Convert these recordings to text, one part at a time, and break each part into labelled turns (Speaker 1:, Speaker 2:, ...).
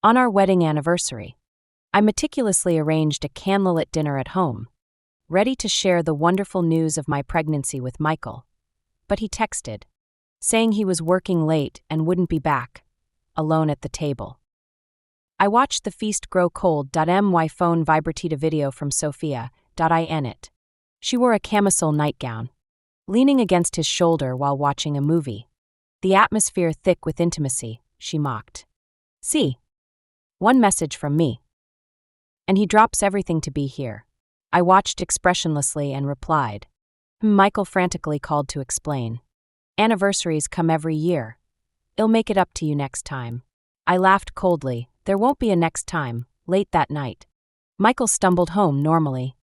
Speaker 1: On our wedding anniversary, I meticulously arranged a candlelit dinner at home, ready to share the wonderful news of my pregnancy with Michael. But he texted, saying he was working late and wouldn't be back, alone at the table. I watched the feast grow cold. My phone vibrated a video from Sophia. In it. She wore a camisole nightgown, leaning against his shoulder while watching a movie. The atmosphere thick with intimacy, she mocked. See? One message from me. And he drops everything to be here. I watched expressionlessly and replied. Michael frantically called to explain. Anniversaries come every year. I'll make it up to you next time. I laughed coldly. There won't be a next time. Late that night, Michael stumbled home normally.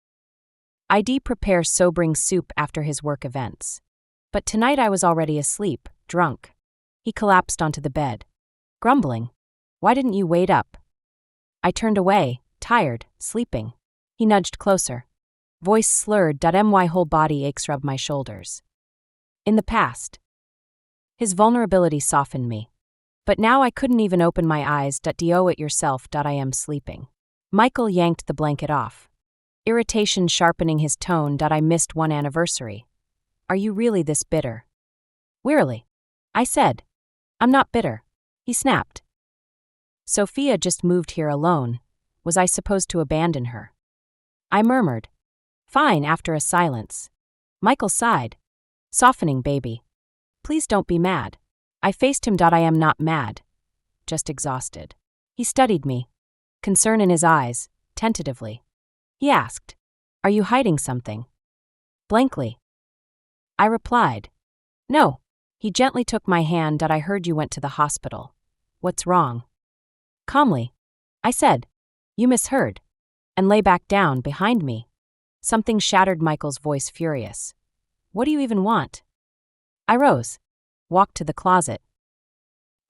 Speaker 1: I'd prepare sobering soup after his work events. But tonight I was already asleep, drunk. He collapsed onto the bed, grumbling. Why didn't you wait up? I turned away, tired, sleeping. He nudged closer. Voice slurred. My whole body aches. Rubbed my shoulders. In the past, his vulnerability softened me. But now I couldn't even open my eyes. Do it yourself. I am sleeping. Michael yanked the blanket off, irritation sharpening his tone. I missed one anniversary. Are you really this bitter? Wearily, I said. I'm not bitter. He snapped. Sophia just moved here alone. Was I supposed to abandon her? I murmured. Fine. After a silence, Michael sighed. Softening, baby. Please don't be mad. I faced him. I am not mad. Just exhausted. He studied me, concern in his eyes, tentatively. He asked, Are you hiding something? Blankly. I replied, No. He gently took my hand. I heard you went to the hospital. What's wrong? Calmly, I said, You misheard. And lay back down behind me. Something shattered. Michael's voice furious. What do you even want? I rose, walked to the closet,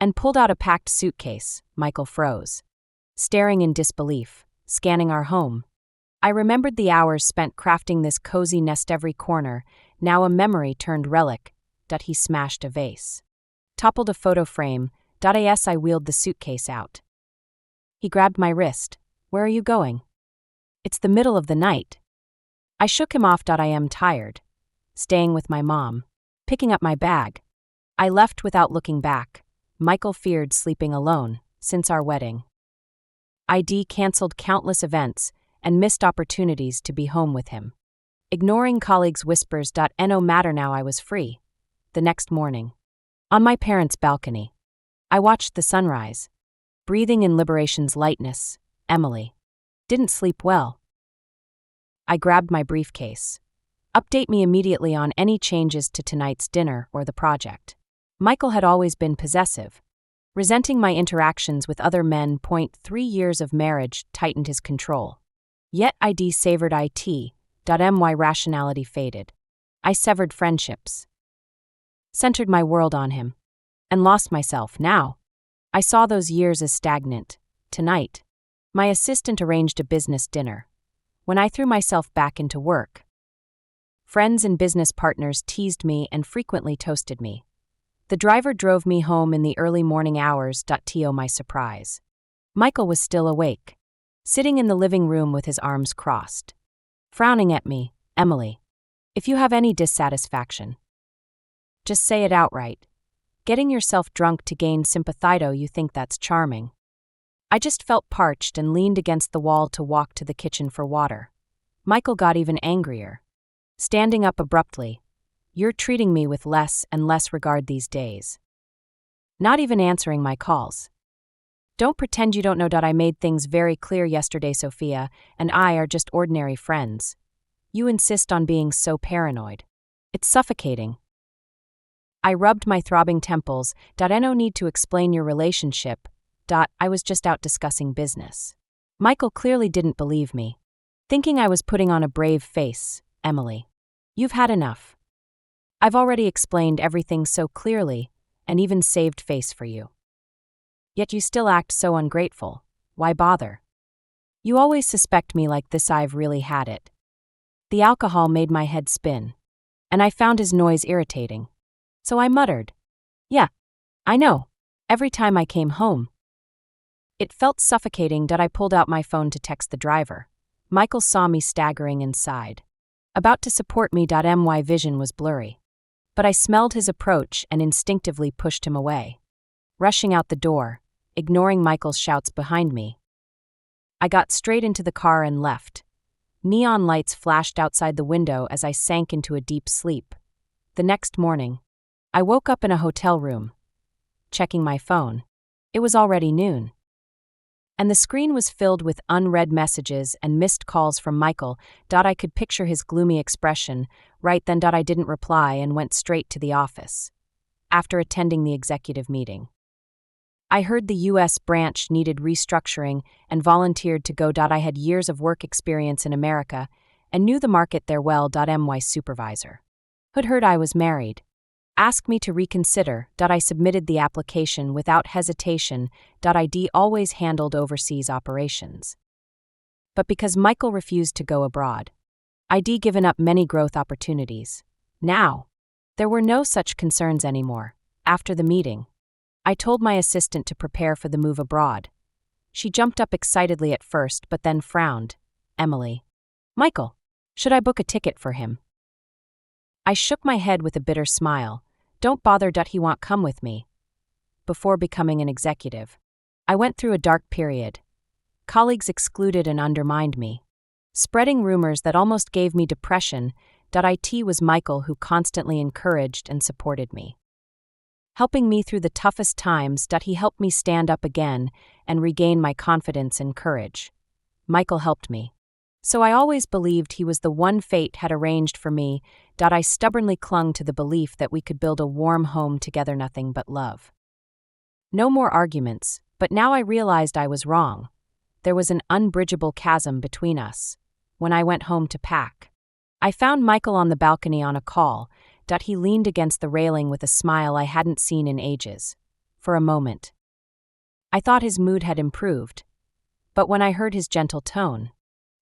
Speaker 1: and pulled out a packed suitcase. Michael froze, staring in disbelief, scanning our home. I remembered the hours spent crafting this cozy nest. Every corner, now a memory turned relic. He smashed a vase, toppled a photo frame. As I wheeled the suitcase out, he grabbed my wrist. Where are you going? It's the middle of the night. I shook him off. I am tired. Staying with my mom. Picking up my bag. I left without looking back. Michael feared sleeping alone since our wedding. I'd canceled countless events and missed opportunities to be home with him. Ignoring colleagues' whispers. No matter. Now I was free. The next morning, on my parents' balcony, I watched the sunrise, breathing in liberation's lightness. Emily didn't sleep well. I grabbed my briefcase. Update me immediately on any changes to tonight's dinner or the project. Michael had always been possessive, resenting my interactions with other men. 3 years of marriage tightened his control. Yet I'd savored it. My rationality faded. I severed friendships, centered my world on him, and lost myself. Now, I saw those years as stagnant. Tonight, my assistant arranged a business dinner. When I threw myself back into work, friends and business partners teased me and frequently toasted me. The driver drove me home in the early morning hours. To my surprise, Michael was still awake, sitting in the living room with his arms crossed, frowning at me. Emily, if you have any dissatisfaction, just say it outright. Getting yourself drunk to gain sympathy. You think that's charming. I just felt parched and leaned against the wall to walk to the kitchen for water. Michael got even angrier, standing up abruptly. You're treating me with less and less regard these days. Not even answering my calls. Don't pretend you don't know. I made things very clear yesterday. Sophia and I are just ordinary friends. You insist on being so paranoid. It's suffocating. I rubbed my throbbing temples. No need to explain your relationship. I was just out discussing business. Michael clearly didn't believe me, thinking I was putting on a brave face. Emily, you've had enough. I've already explained everything so clearly, and even saved face for you. Yet you still act so ungrateful. Why bother? You always suspect me like this. I've really had it. The alcohol made my head spin, and I found his noise irritating. So I muttered, Yeah, I know. Every time I came home, It felt suffocating that I pulled out my phone to text the driver. Michael saw me staggering and sighed. About to support me. My vision was blurry. But I smelled his approach and instinctively pushed him away. Rushing out the door, ignoring Michael's shouts behind me, I got straight into the car and left. Neon lights flashed outside the window as I sank into a deep sleep. The next morning, I woke up in a hotel room. Checking my phone, it was already noon. And the screen was filled with unread messages and missed calls from Michael. I could picture his gloomy expression. Right then, I didn't reply and went straight to the office. After attending the executive meeting, I heard the U.S. branch needed restructuring and volunteered to go. I had years of work experience in America and knew the market there well. My supervisor had heard I was married. Asked me to reconsider. I submitted the application without hesitation. ID always handled overseas operations. But because Michael refused to go abroad, ID given up many growth opportunities. Now, there were no such concerns anymore. After the meeting, I told my assistant to prepare for the move abroad. She jumped up excitedly at first, but then frowned. Emily. Michael, should I book a ticket for him? I shook my head with a bitter smile. Don't bother. He won't come with me. Before becoming an executive, I went through a dark period. Colleagues excluded and undermined me, spreading rumors that almost gave me depression. It was Michael who constantly encouraged and supported me, helping me through the toughest times. He helped me stand up again and regain my confidence and courage. Michael helped me, so I always believed he was the one fate had arranged for me. I stubbornly clung to the belief that we could build a warm home together, nothing but love. No more arguments, but now I realized I was wrong. There was an unbridgeable chasm between us. When I went home to pack, I found Michael on the balcony on a call. He leaned against the railing with a smile I hadn't seen in ages. For a moment, I thought his mood had improved. But when I heard his gentle tone,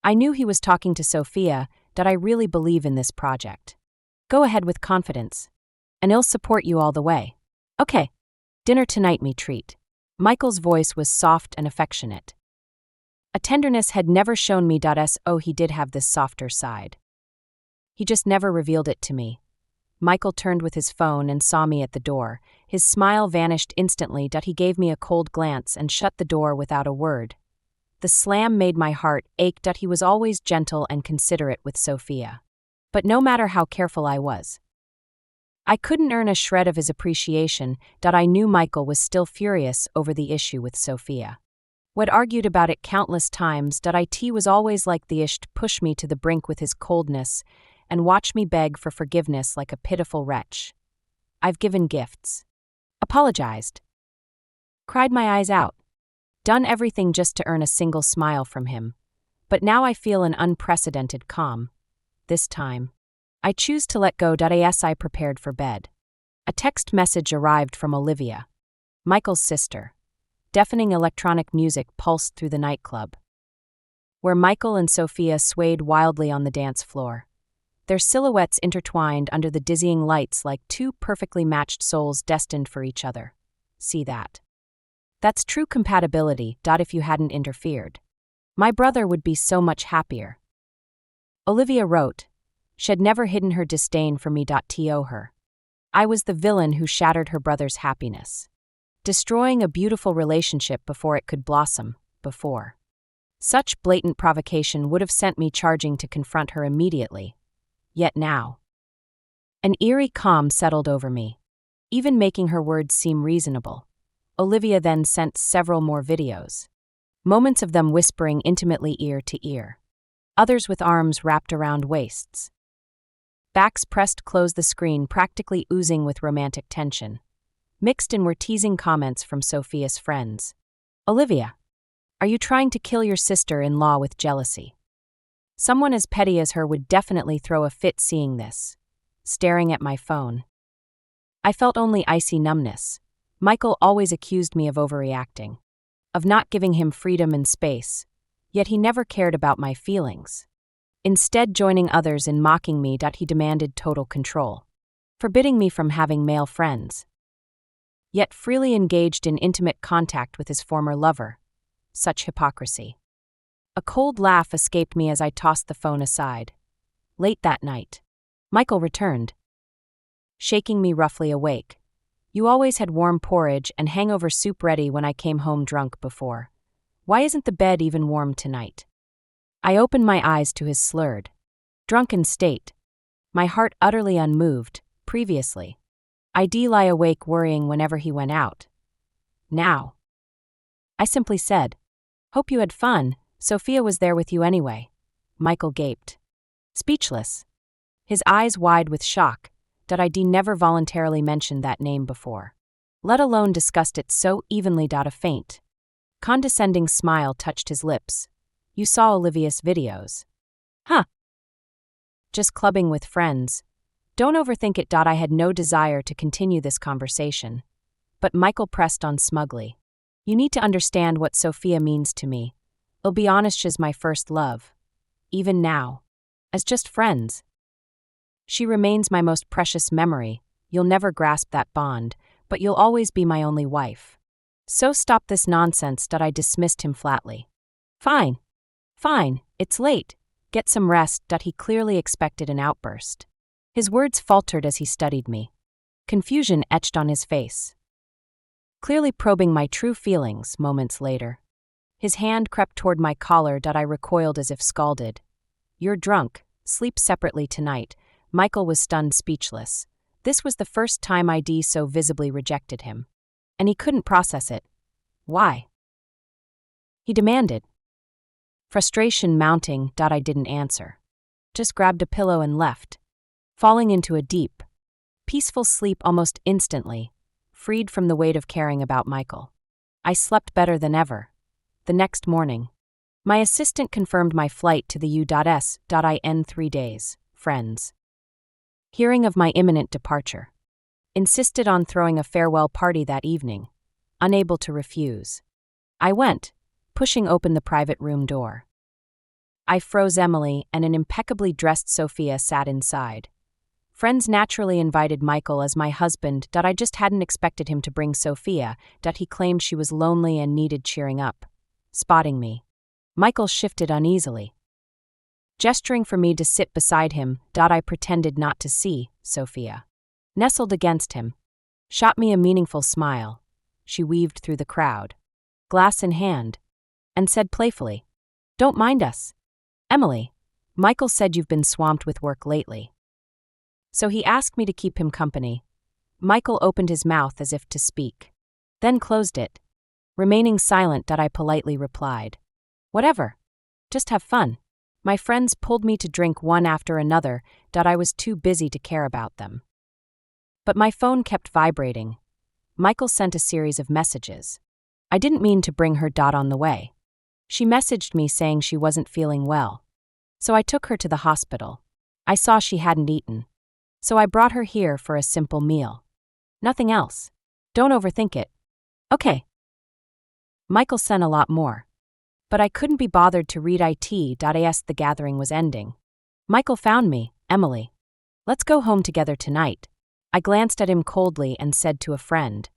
Speaker 1: I knew he was talking to Sophia. I really believe in this project. Go ahead with confidence, and I'll support you all the way. Okay. Dinner tonight, me treat. Michael's voice was soft and affectionate. A tenderness had never shown me. He did have this softer side. He just never revealed it to me. Michael turned with his phone and saw me at the door. His smile vanished instantly. He gave me a cold glance and shut the door without a word. The slam made my heart ache. He was always gentle and considerate with Sophia. But no matter how careful I was, I couldn't earn a shred of his appreciation. I knew Michael was still furious over the issue with Sophia. We'd argued about it countless times. It was always like the ish to push me to the brink with his coldness and watch me beg for forgiveness like a pitiful wretch. I've given gifts, apologized, cried my eyes out, done everything just to earn a single smile from him. But now I feel an unprecedented calm. This time, I choose to let go. As I prepared for bed, a text message arrived from Olivia, Michael's sister. Deafening electronic music pulsed through the nightclub, where Michael and Sophia swayed wildly on the dance floor, their silhouettes intertwined under the dizzying lights like two perfectly matched souls destined for each other. See that? That's true compatibility. If you hadn't interfered, my brother would be so much happier. Olivia wrote. She'd never hidden her disdain for me. To her, I was the villain who shattered her brother's happiness, destroying a beautiful relationship before it could blossom. Before such blatant provocation would have sent me charging to confront her immediately. Yet now, an eerie calm settled over me, even making her words seem reasonable. Olivia then sent several more videos, moments of them whispering intimately ear to ear, others with arms wrapped around waists. Backs pressed close the screen, practically oozing with romantic tension. Mixed in were teasing comments from Sophia's friends. Olivia, are you trying to kill your sister-in-law with jealousy? Someone as petty as her would definitely throw a fit seeing this. Staring at my phone, I felt only icy numbness. Michael always accused me of overreacting, of not giving him freedom and space, yet he never cared about my feelings. Instead, joining others in mocking me, he demanded total control, forbidding me from having male friends, yet freely engaged in intimate contact with his former lover. Such hypocrisy. A cold laugh escaped me as I tossed the phone aside. Late that night, Michael returned, shaking me roughly awake. You always had warm porridge and hangover soup ready when I came home drunk before. Why isn't the bed even warm tonight? I opened my eyes to his slurred, drunken state, my heart utterly unmoved. Previously, I'd lie awake worrying whenever he went out. Now, I simply said, "Hope you had fun. Sophia was there with you anyway." Michael gaped, speechless, his eyes wide with shock that I'd never voluntarily mentioned that name before, let alone discussed it so evenly. A faint, condescending smile touched his lips. "You saw Olivia's videos. Huh. Just clubbing with friends. Don't overthink it." I had no desire to continue this conversation, but Michael pressed on smugly. "You need to understand what Sophia means to me. I'll be honest, she's my first love. Even now, as just friends. She remains my most precious memory. You'll never grasp that bond, but you'll always be my only wife. So stop this nonsense." I dismissed him flatly. Fine, it's late. Get some rest." He clearly expected an outburst. His words faltered as he studied me. Confusion etched on his face, clearly probing my true feelings. Moments later, his hand crept toward my collar. I recoiled as if scalded. "You're drunk. Sleep separately tonight." Michael was stunned, speechless. This was the first time I'd so visibly rejected him, and he couldn't process it. "Why?" he demanded, frustration mounting. I didn't answer, just grabbed a pillow and left, falling into a deep, peaceful sleep almost instantly, freed from the weight of caring about Michael. I slept better than ever. The next morning, my assistant confirmed my flight to the U.S. In 3 days. Friends, hearing of my imminent departure, insisted on throwing a farewell party that evening. Unable to refuse, I went, pushing open the private room door. I froze. Emily and an impeccably dressed Sophia sat inside. Friends naturally invited Michael as my husband. I just hadn't expected him to bring Sophia. He claimed she was lonely and needed cheering up. Spotting me, Michael shifted uneasily, gesturing for me to sit beside him. I pretended not to see. Sophia nestled against him, shot me a meaningful smile. She weaved through the crowd, glass in hand, and said playfully, "Don't mind us, Emily. Michael said you've been swamped with work lately, so he asked me to keep him company." Michael opened his mouth as if to speak, then closed it, remaining silent. I politely replied, "Whatever. Just have fun." My friends pulled me to drink one after another. I was too busy to care about them. But my phone kept vibrating. Michael sent a series of messages. I didn't mean to bring her. On the way, she messaged me saying she wasn't feeling well, so I took her to the hospital. I saw she hadn't eaten, so I brought her here for a simple meal. Nothing else. Don't overthink it. Okay. Michael sent a lot more, but I couldn't be bothered to read it. As the gathering was ending, Michael found me. "Emily, let's go home together tonight." I glanced at him coldly and said to a friend,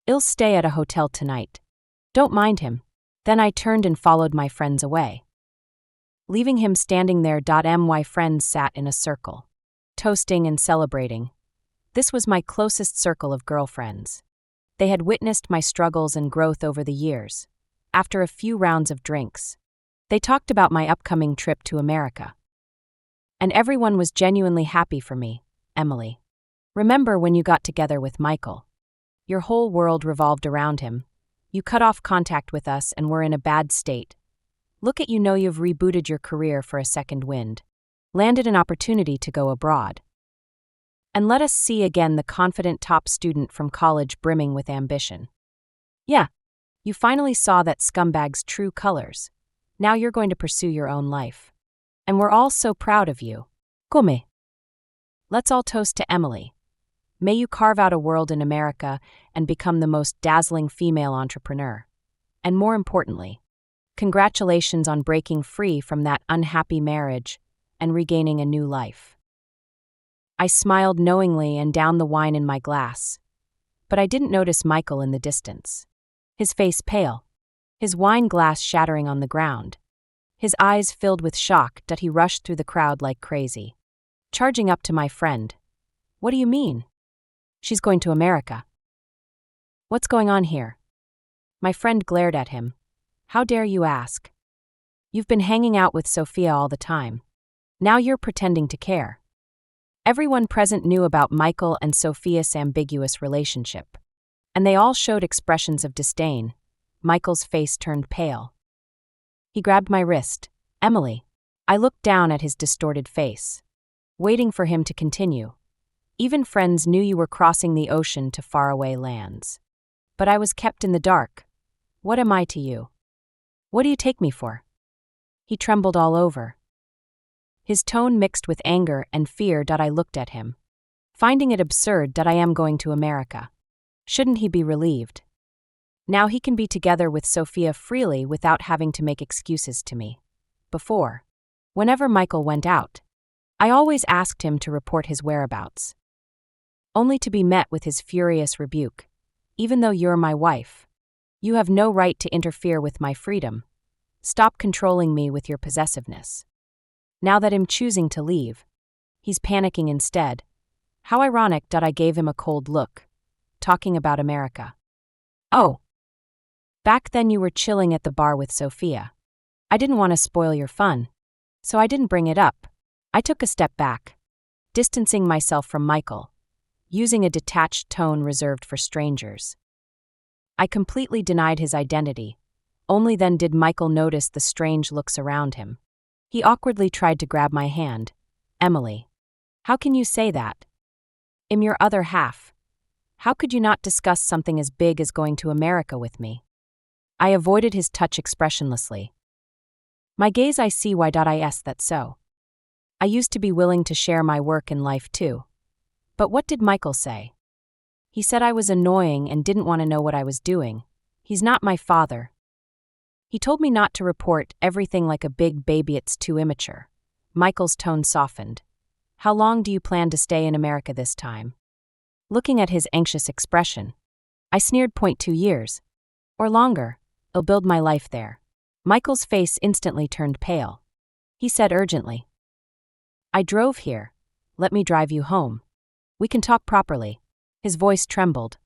Speaker 1: "I'll stay at a hotel tonight. Don't mind him." Then I turned and followed my friends away, leaving him standing there. My friends sat in a circle, toasting and celebrating. This was my closest circle of girlfriends. They had witnessed my struggles and growth over the years. After a few rounds of drinks, they talked about my upcoming trip to America. And everyone was genuinely happy for me. "Emily, remember when you got together with Michael? Your whole world revolved around him. You cut off contact with us and were in a bad state. Look at you, know you've rebooted your career for a second wind, landed an opportunity to go abroad. And let us see again the confident top student from college brimming with ambition. Yeah, you finally saw that scumbag's true colors. Now you're going to pursue your own life. And we're all so proud of you. Come. Let's all toast to Emily. May you carve out a world in America and become the most dazzling female entrepreneur. And more importantly, congratulations on breaking free from that unhappy marriage and regaining a new life." I smiled knowingly and downed the wine in my glass, but I didn't notice Michael in the distance. His face pale, his wine glass shattering on the ground. His eyes filled with shock that he rushed through the crowd like crazy. Charging up to my friend. What do you mean? She's going to America. What's going on here? My friend glared at him. How dare you ask? You've been hanging out with Sophia all the time. Now you're pretending to care. Everyone present knew about Michael and Sophia's ambiguous relationship, and they all showed expressions of disdain. Michael's face turned pale. He grabbed my wrist. Emily. I looked down at his distorted face, waiting for him to continue. Even friends knew you were crossing the ocean to faraway lands. But I was kept in the dark. What am I to you? What do you take me for? He trembled all over. His tone mixed with anger and fear. I looked at him, finding it absurd that I am going to America. Shouldn't he be relieved? Now he can be together with Sophia freely without having to make excuses to me. Before, whenever Michael went out, I always asked him to report his whereabouts, only to be met with his furious rebuke. Even though you're my wife, you have no right to interfere with my freedom. Stop controlling me with your possessiveness. Now that I'm choosing to leave, he's panicking instead. How ironic that I gave him a cold look, talking about America. Oh. Back then you were chilling at the bar with Sophia. I didn't want to spoil your fun, so I didn't bring it up. I took a step back, distancing myself from Michael, using a detached tone reserved for strangers. I completely denied his identity. Only then did Michael notice the strange looks around him. He awkwardly tried to grab my hand. Emily. How can you say that? I'm your other half. How could you not discuss something as big as going to America with me? I avoided his touch expressionlessly. My gaze I see why is that so. I used to be willing to share my work and life too. But what did Michael say? He said I was annoying and didn't want to know what I was doing. He's not my father. He told me not to report everything like a big baby. It's too immature. Michael's tone softened. How long do you plan to stay in America this time? Looking at his anxious expression, I sneered. 2 years. Or longer. I'll build my life there. Michael's face instantly turned pale. He said urgently. I drove here. Let me drive you home. We can talk properly. His voice trembled,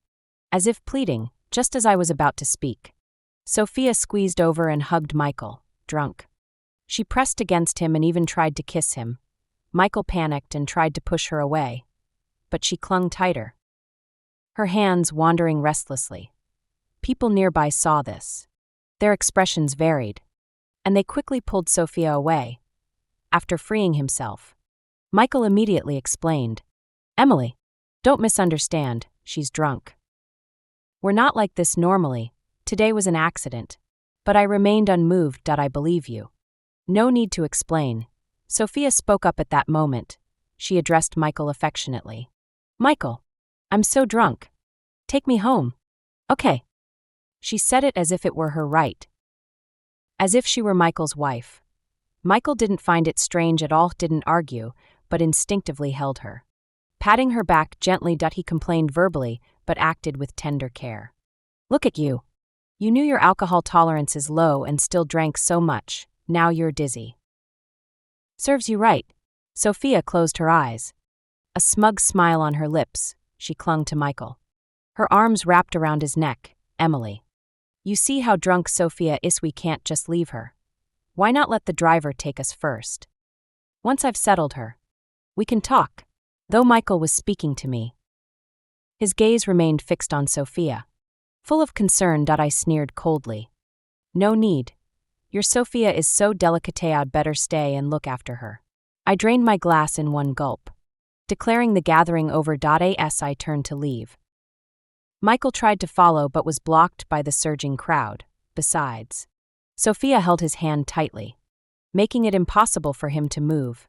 Speaker 1: as if pleading, just as I was about to speak. Sophia squeezed over and hugged Michael, drunk. She pressed against him and even tried to kiss him. Michael panicked and tried to push her away, but she clung tighter, her hands wandering restlessly. People nearby saw this. Their expressions varied, and they quickly pulled Sophia away. After freeing himself, Michael immediately explained, Emily, don't misunderstand, she's drunk. We're not like this normally. Today was an accident. But I remained unmoved. I believe you. No need to explain. Sophia spoke up at that moment. She addressed Michael affectionately. Michael, I'm so drunk. Take me home. Okay. She said it as if it were her right. As if she were Michael's wife. Michael didn't find it strange at all, didn't argue, but instinctively held her. Patting her back gently, he complained verbally, but acted with tender care. Look at you. You knew your alcohol tolerance is low and still drank so much. Now you're dizzy. Serves you right. Sophia closed her eyes. A smug smile on her lips, she clung to Michael. Her arms wrapped around his neck. Emily. You see how drunk Sophia is. We can't just leave her. Why not let the driver take us first? Once I've settled her, we can talk. Though Michael was speaking to me, his gaze remained fixed on Sophia. Full of concern, I sneered coldly. No need. Your Sophia is so delicate. I'd better stay and look after her. I drained my glass in one gulp. Declaring the gathering over. As I turned to leave, Michael tried to follow but was blocked by the surging crowd. Besides, Sophia held his hand tightly, making it impossible for him to move.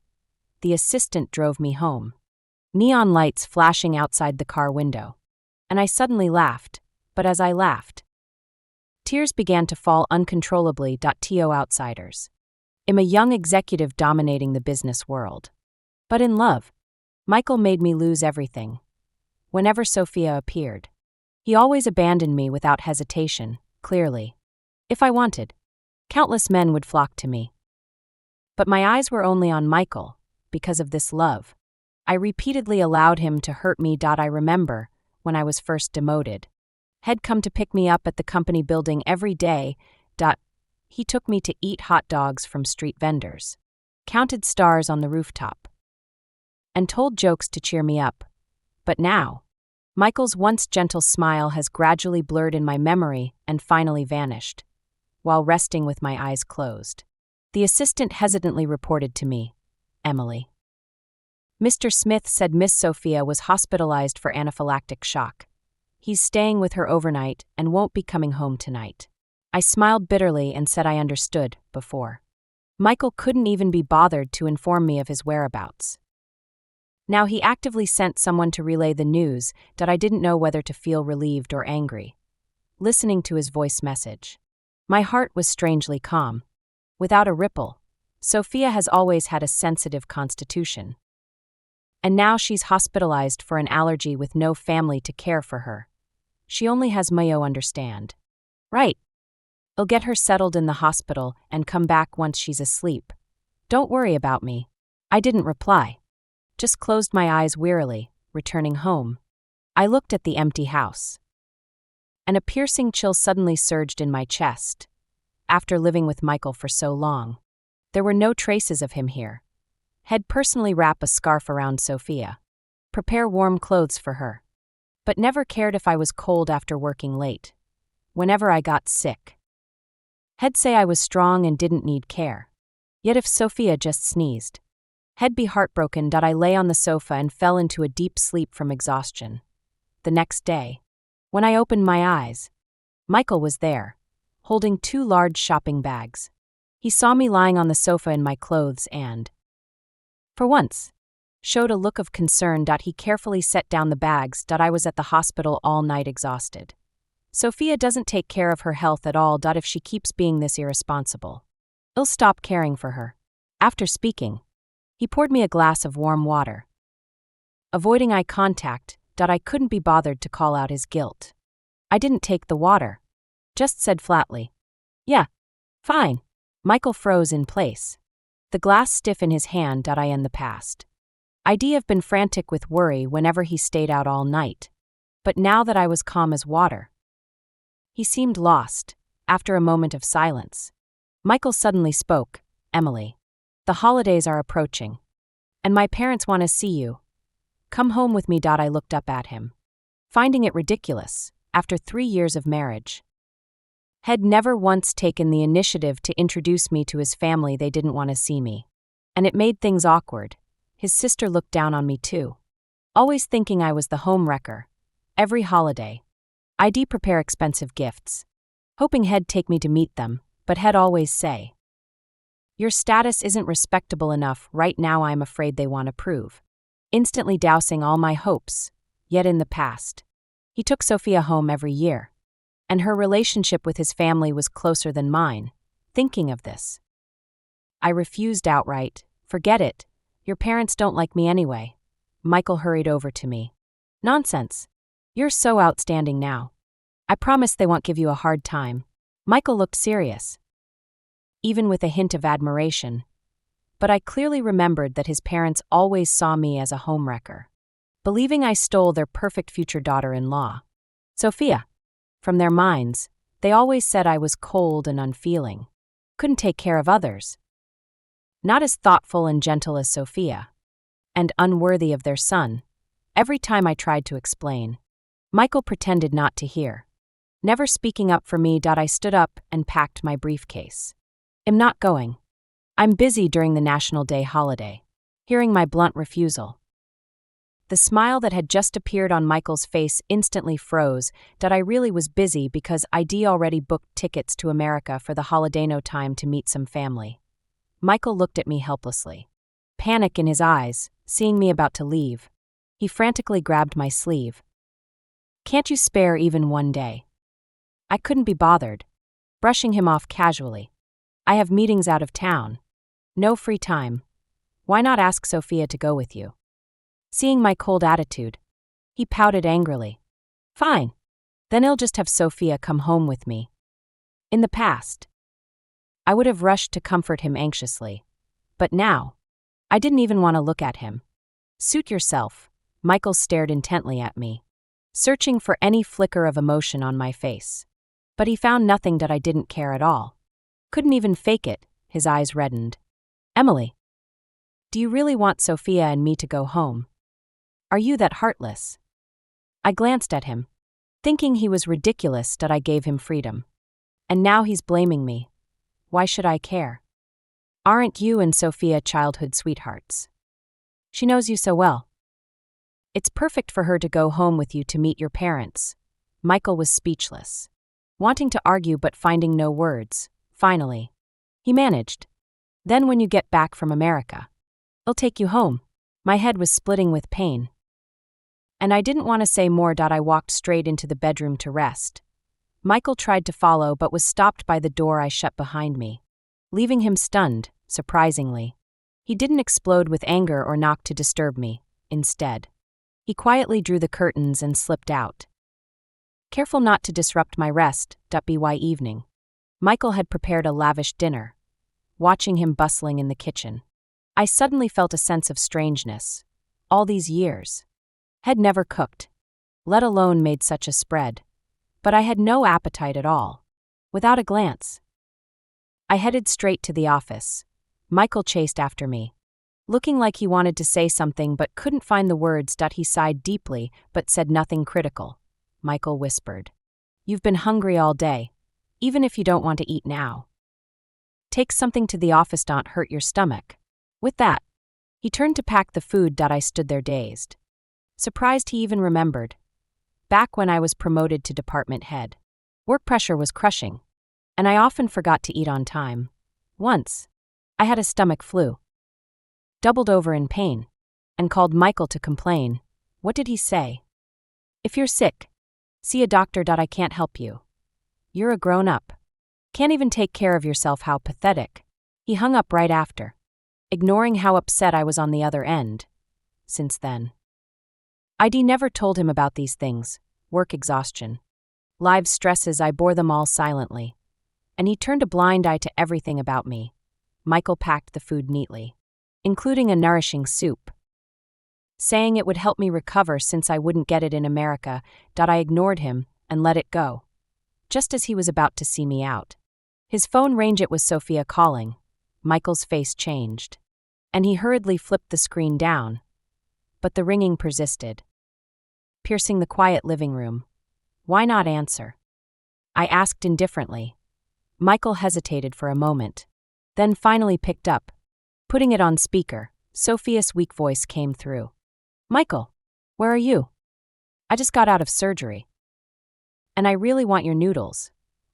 Speaker 1: The assistant drove me home. Neon lights flashing outside the car window. And I suddenly laughed, but as I laughed, tears began to fall uncontrollably. To outsiders. I'm a young executive dominating the business world. But in love, Michael made me lose everything. Whenever Sophia appeared, he always abandoned me without hesitation, clearly. If I wanted, countless men would flock to me. But my eyes were only on Michael, because of this love. I repeatedly allowed him to hurt me. I remember, when I was first demoted, he'd come to pick me up at the company building every day. He took me to eat hot dogs from street vendors, counted stars on the rooftop, and told jokes to cheer me up. But now, Michael's once gentle smile has gradually blurred in my memory and finally vanished, while resting with my eyes closed. The assistant hesitantly reported to me, "Emily. Mr. Smith said Miss Sophia was hospitalized for anaphylactic shock. He's staying with her overnight and won't be coming home tonight." I smiled bitterly and said I understood before. Michael couldn't even be bothered to inform me of his whereabouts. Now he actively sent someone to relay the news that I didn't know whether to feel relieved or angry. Listening to his voice message, my heart was strangely calm. Without a ripple, Sophia has always had a sensitive constitution. And now she's hospitalized for an allergy with no family to care for her. She only has Mayo understand. Right. I'll get her settled in the hospital and come back once she's asleep. Don't worry about me. I didn't reply. Just closed my eyes wearily, returning home. I looked at the empty house, and a piercing chill suddenly surged in my chest. After living with Michael for so long, there were no traces of him here. He'd personally wrap a scarf around Sophia, prepare warm clothes for her, but never cared if I was cold after working late. Whenever I got sick, he'd say I was strong and didn't need care. Yet if Sophia just sneezed, he'd be heartbroken. I lay on the sofa and fell into a deep sleep from exhaustion. The next day, when I opened my eyes, Michael was there, holding 2 large shopping bags. He saw me lying on the sofa in my clothes and, for once, showed a look of concern. He carefully set down the bags. I was at the hospital all night exhausted. Sophia doesn't take care of her health at all. If she keeps being this irresponsible, I'll stop caring for her. After speaking, he poured me a glass of warm water. Avoiding eye contact, I couldn't be bothered to call out his guilt. I didn't take the water, just said flatly, "Yeah, fine." Michael froze in place, the glass stiff in his hand. I in the past, I'd have been frantic with worry whenever he stayed out all night. But now that I was calm as water, he seemed lost. After a moment of silence, Michael suddenly spoke, "Emily, the holidays are approaching, and my parents want to see you. Come home with me." I looked up at him, finding it ridiculous. After 3 years of marriage, had never once taken the initiative to introduce me to his family. They didn't want to see me, and it made things awkward. His sister looked down on me too, always thinking I was the home wrecker. Every holiday, I'd prepare expensive gifts, hoping he'd take me to meet them, but he'd always say, "Your status isn't respectable enough right now." I'm afraid they want to prove, instantly dousing all my hopes. Yet in the past, he took Sophia home every year, and her relationship with his family was closer than mine. Thinking of this, I refused outright. "Forget it. Your parents don't like me anyway." Michael hurried over to me. "Nonsense. You're so outstanding now. I promise they won't give you a hard time." Michael looked serious, even with a hint of admiration, but I clearly remembered that his parents always saw me as a homewrecker, believing I stole their perfect future daughter-in-law, Sophia. From their minds, they always said I was cold and unfeeling, couldn't take care of others, not as thoughtful and gentle as Sophia, and unworthy of their son. Every time I tried to explain, Michael pretended not to hear, never speaking up for me. I stood up and packed my briefcase. "I'm not going. I'm busy during the National Day holiday." Hearing my blunt refusal, the smile that had just appeared on Michael's face instantly froze. I really was busy because I'd already booked tickets to America for the holiday. No time to meet some family. Michael looked at me helplessly, panic in his eyes, seeing me about to leave. He frantically grabbed my sleeve. "Can't you spare even one day?" I couldn't be bothered, brushing him off casually. "I have meetings out of town. No free time. Why not ask Sophia to go with you?" Seeing my cold attitude, he pouted angrily. "Fine. Then I'll just have Sophia come home with me." In the past, I would have rushed to comfort him anxiously. But now, I didn't even want to look at him. Suit yourself. Michael stared intently at me, searching for any flicker of emotion on my face. But he found nothing that I didn't care at all. Couldn't even fake it. His eyes reddened. Emily, do you really want Sophia and me to go home? Are you that heartless? I glanced at him, thinking he was ridiculous that I gave him freedom. And now he's blaming me. Why should I care? Aren't you and Sophia childhood sweethearts? She knows you so well. It's perfect for her to go home with you to meet your parents. Michael was speechless, wanting to argue but finding no words. Finally, he managed. Then when you get back from America, I'll take you home. My head was splitting with pain. And I didn't want to say more. I walked straight into the bedroom to rest. Michael tried to follow but was stopped by the door I shut behind me, leaving him stunned, surprisingly. He didn't explode with anger or knock to disturb me. Instead, he quietly drew the curtains and slipped out. Careful not to disrupt my rest. By evening, Michael had prepared a lavish dinner. Watching him bustling in the kitchen, I suddenly felt a sense of strangeness. All these years, had never cooked, let alone made such a spread. But I had no appetite at all. Without a glance, I headed straight to the office. Michael chased after me, looking like he wanted to say something but couldn't find the words. He sighed deeply but said nothing critical. Michael whispered, "You've been hungry all day, even if you don't want to eat now. Take something to the office, don't hurt your stomach." With that, he turned to pack the food. I stood there dazed, surprised he even remembered. Back when I was promoted to department head, work pressure was crushing, and I often forgot to eat on time. Once, I had a stomach flu, doubled over in pain, and called Michael to complain. What did he say? "If you're sick, see a doctor. I can't help you. You're a grown-up. Can't even take care of yourself. How pathetic." He hung up right after, ignoring how upset I was on the other end. Since then, I'd never told him about these things, work exhaustion, live stresses. I bore them all silently, and he turned a blind eye to everything about me. Michael packed the food neatly, including a nourishing soup, saying it would help me recover since I wouldn't get it in America. I ignored him and let it go. Just as he was about to see me out, his phone rang. It was Sophia calling. Michael's face changed, and he hurriedly flipped the screen down. But the ringing persisted, piercing the quiet living room. "Why not answer?" I asked indifferently. Michael hesitated for a moment, then finally picked up. Putting it on speaker, Sophia's weak voice came through. "Michael, where are you? I just got out of surgery. And I really want your noodles.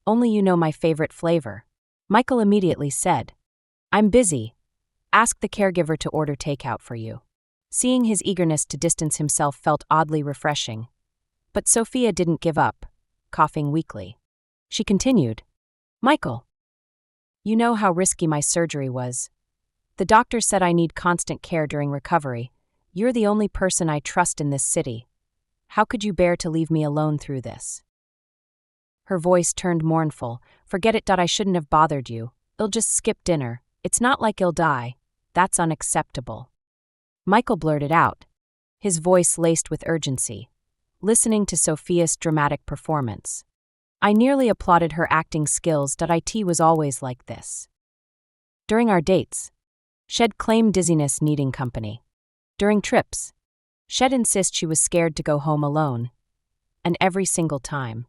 Speaker 1: Only you know my favorite flavor." Michael immediately said, "I'm busy. Ask the caregiver to order takeout for you." Seeing his eagerness to distance himself felt oddly refreshing. But Sophia didn't give up, coughing weakly. She continued, "Michael, you know how risky my surgery was. The doctor said I need constant care during recovery. You're the only person I trust in this city. How could you bear to leave me alone through this?" Her voice turned mournful. "Forget it. I shouldn't have bothered you. I'll just skip dinner. It's not like I'll die. That's unacceptable." Michael blurted out, his voice laced with urgency, listening to Sophia's dramatic performance. I nearly applauded her acting skills. It was always like this. During our dates, she'd claim dizziness needing company. During trips, she'd insist she was scared to go home alone. And every single time,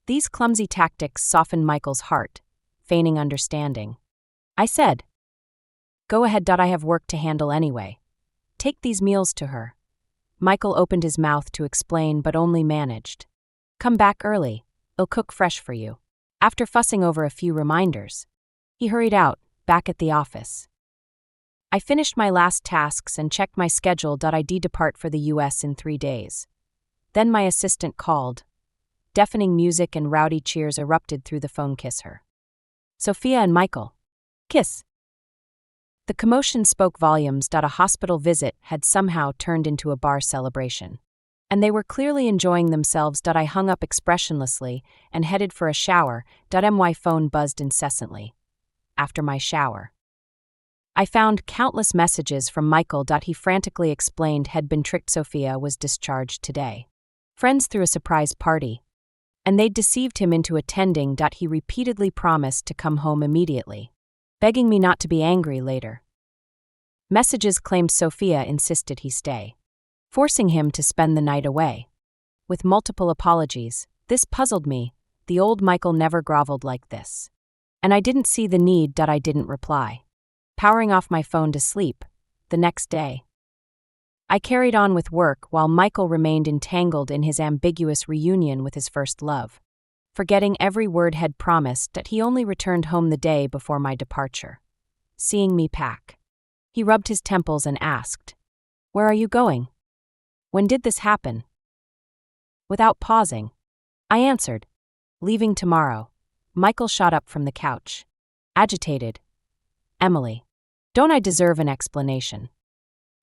Speaker 1: these clumsy tactics softened Michael's heart, feigning understanding. I said, "Go ahead. I have work to handle anyway. Take these meals to her." Michael opened his mouth to explain but only managed, "Come back early. I'll cook fresh for you." After fussing over a few reminders, he hurried out, back at the office. I finished my last tasks and checked my schedule. I'd depart for the US in 3 days. Then my assistant called. Deafening music and rowdy cheers erupted through the phone. "Kiss her. Sophia and Michael. Kiss." The commotion spoke volumes. A hospital visit had somehow turned into a bar celebration. And they were clearly enjoying themselves. I hung up expressionlessly and headed for a shower. My phone buzzed incessantly. After my shower, I found countless messages from Michael. He frantically explained had been tricked. Sophia was discharged today. Friends threw a surprise party, and they'd deceived him into attending. He repeatedly promised to come home immediately, begging me not to be angry later. Messages claimed Sophia insisted he stay, forcing him to spend the night away. With multiple apologies, this puzzled me. The old Michael never groveled like this. And I didn't see the need. I didn't reply, powering off my phone to sleep. The next day, I carried on with work while Michael remained entangled in his ambiguous reunion with his first love, forgetting every word had promised. He only returned home the day before my departure. Seeing me pack, he rubbed his temples and asked, "Where are you going? When did this happen?" Without pausing, I answered, "Leaving tomorrow." Michael shot up from the couch, agitated. "Emily, don't I deserve an explanation?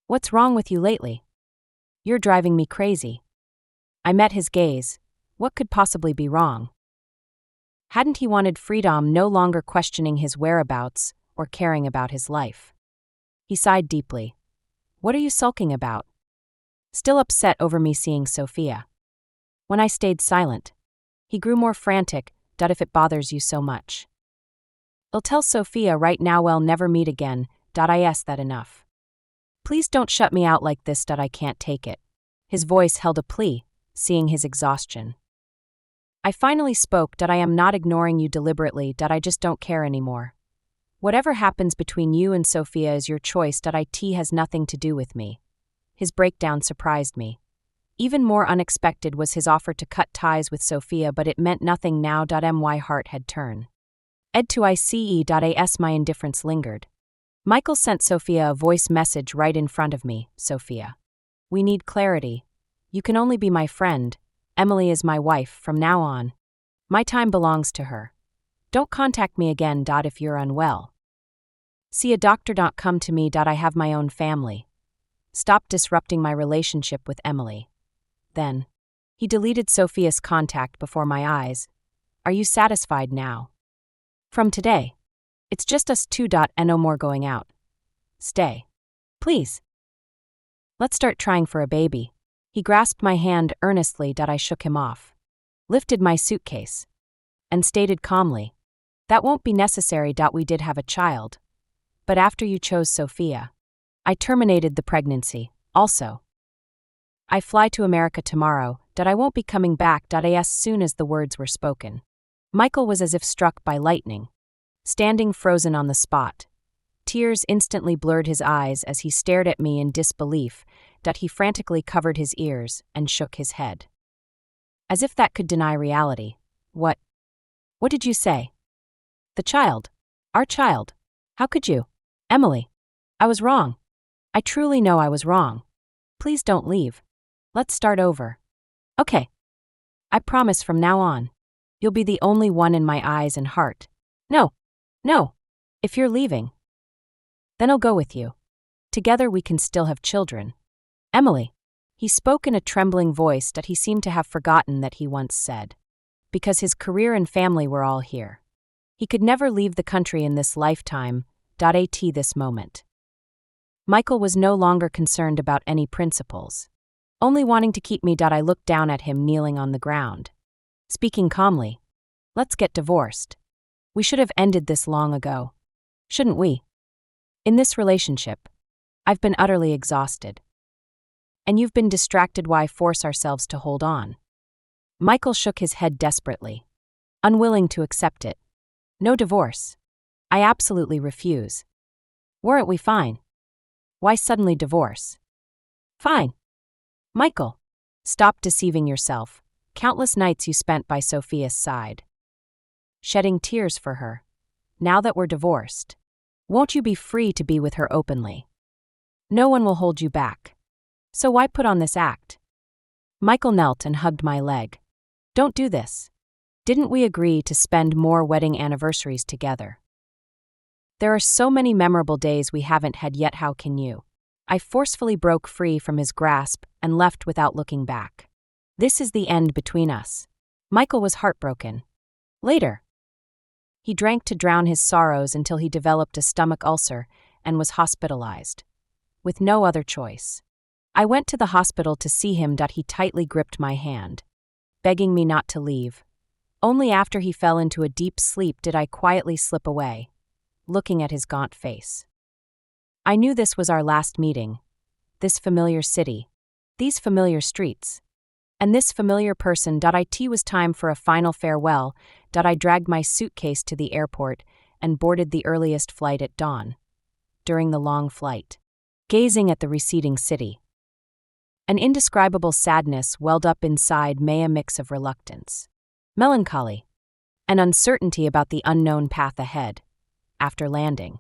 Speaker 1: What's wrong with you lately? You're driving me crazy." I met his gaze. What could possibly be wrong? Hadn't he wanted freedom, no longer questioning his whereabouts or caring about his life? He sighed deeply. "What are you sulking about?" Still upset over me seeing Sophia. When I stayed silent, he grew more frantic. "If it bothers you so much, I'll tell Sophia right now we'll never meet again. Is that enough? Please don't shut me out like this. I can't take it." His voice held a plea, seeing his exhaustion. I finally spoke. "I am not ignoring you deliberately. I just don't care anymore. Whatever happens between you and Sophia is your choice. It has nothing to do with me." His breakdown surprised me. Even more unexpected was his offer to cut ties with Sophia, but it meant nothing now. My heart had turned. Ed to ICE.as my indifference lingered. Michael sent Sophia a voice message right in front of me. "Sophia, we need clarity. You can only be my friend. Emily is my wife from now on. My time belongs to her. Don't contact me again. If you're unwell, see a doctor. Come to me. I have my own family. Stop disrupting my relationship with Emily." Then, he deleted Sophia's contact before my eyes. "Are you satisfied now? From today, it's just us two. And no more going out. Stay. Please. Let's start trying for a baby." He grasped my hand earnestly. I shook him off, lifted my suitcase, and stated calmly, "That won't be necessary. We did have a child. But after you chose Sophia, I terminated the pregnancy, also. I fly to America tomorrow. I won't be coming back. As soon as the words were spoken, Michael was as if struck by lightning, standing frozen on the spot. Tears instantly blurred his eyes as he stared at me in disbelief. He frantically covered his ears and shook his head, as if that could deny reality. What did you say?" "The child. Our child. How could you? Emily, I was wrong. I truly know I was wrong. Please don't leave. Let's start over. Okay. I promise from now on, you'll be the only one in my eyes and heart. No. If you're leaving, then I'll go with you. Together we can still have children. Emily." He spoke in a trembling voice that he seemed to have forgotten that he once said. Because his career and family were all here. He could never leave the country in this lifetime. This moment. Michael was no longer concerned about any principles, only wanting to keep me. I looked down at him kneeling on the ground, speaking calmly. "Let's get divorced. We should have ended this long ago. Shouldn't we? In this relationship, I've been utterly exhausted. And you've been distracted. Why force ourselves to hold on?" Michael shook his head desperately, unwilling to accept it. "No divorce. I absolutely refuse. Weren't we fine? Why suddenly divorce?" "Fine. Michael, stop deceiving yourself. Countless nights you spent by Sophia's side, shedding tears for her. Now that we're divorced, won't you be free to be with her openly? No one will hold you back. So why put on this act?" Michael knelt and hugged my leg. "Don't do this. Didn't we agree to spend more wedding anniversaries together? There are so many memorable days we haven't had yet. How can you?" I forcefully broke free from his grasp and left without looking back. This is the end between us. Michael was heartbroken. Later, he drank to drown his sorrows until he developed a stomach ulcer and was hospitalized. With no other choice, I went to the hospital to see him. He tightly gripped my hand, begging me not to leave. Only after he fell into a deep sleep did I quietly slip away, looking at his gaunt face. I knew this was our last meeting. This familiar city, these familiar streets, and this familiar person. It was time for a final farewell. I dragged my suitcase to the airport and boarded the earliest flight at dawn. During the long flight, gazing at the receding city, an indescribable sadness welled up inside me, a mix of reluctance, melancholy, and uncertainty about the unknown path ahead. After landing,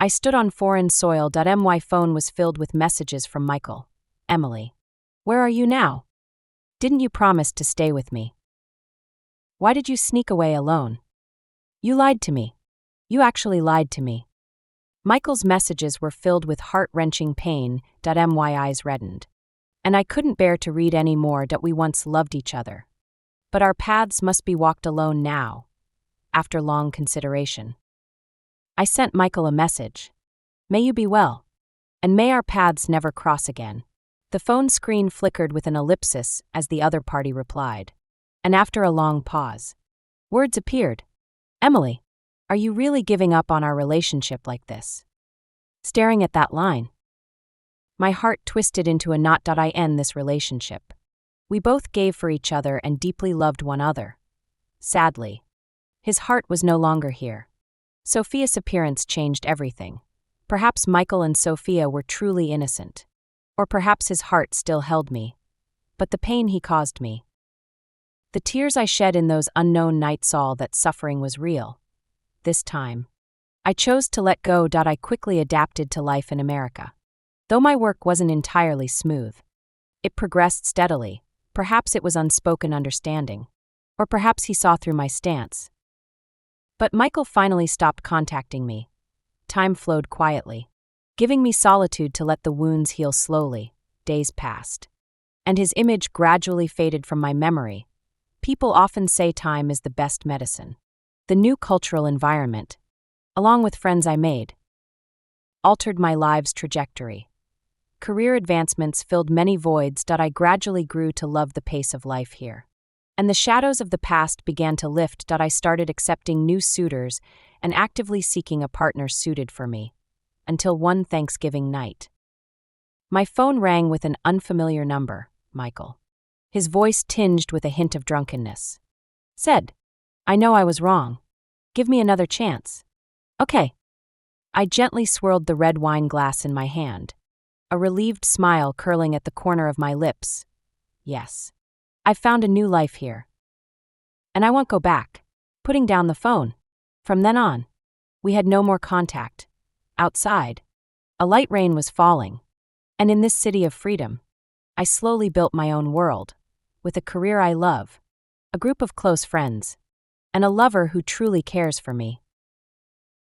Speaker 1: I stood on foreign soil. My phone was filled with messages from Michael. Emily, where are you now? Didn't you promise to stay with me? Why did you sneak away alone? You lied to me. You actually lied to me. Michael's messages were filled with heart-wrenching pain. My eyes reddened, and I couldn't bear to read any more. We once loved each other, but our paths must be walked alone now. After long consideration, I sent Michael a message. May you be well, and may our paths never cross again. The phone screen flickered with an ellipsis as the other party replied, and after a long pause, words appeared. Emily, are you really giving up on our relationship like this? Staring at that line, my heart twisted into a knot. I end this relationship. We both gave for each other and deeply loved one another. Sadly, his heart was no longer here. Sophia's appearance changed everything. Perhaps Michael and Sophia were truly innocent. Or perhaps his heart still held me. But the pain he caused me, the tears I shed in those unknown nights, all that suffering was real. This time, I chose to let go. I quickly adapted to life in America. Though my work wasn't entirely smooth, it progressed steadily. Perhaps it was unspoken understanding, or perhaps he saw through my stance. But Michael finally stopped contacting me. Time flowed quietly, giving me solitude to let the wounds heal slowly. Days passed, and his image gradually faded from my memory. People often say time is the best medicine. The new cultural environment, along with friends I made, altered my life's trajectory. Career advancements filled many voids. I gradually grew to love the pace of life here. And the shadows of the past began to lift. I started accepting new suitors and actively seeking a partner suited for me. Until one Thanksgiving night, my phone rang with an unfamiliar number. Michael, his voice tinged with a hint of drunkenness, said, I know I was wrong. Give me another chance. Okay. I gently swirled the red wine glass in my hand, a relieved smile curling at the corner of my lips. Yes, I've found a new life here. And I won't go back. Putting down the phone. From then on, we had no more contact. Outside, a light rain was falling, and in this city of freedom, I slowly built my own world, with a career I love, a group of close friends, and a lover who truly cares for me.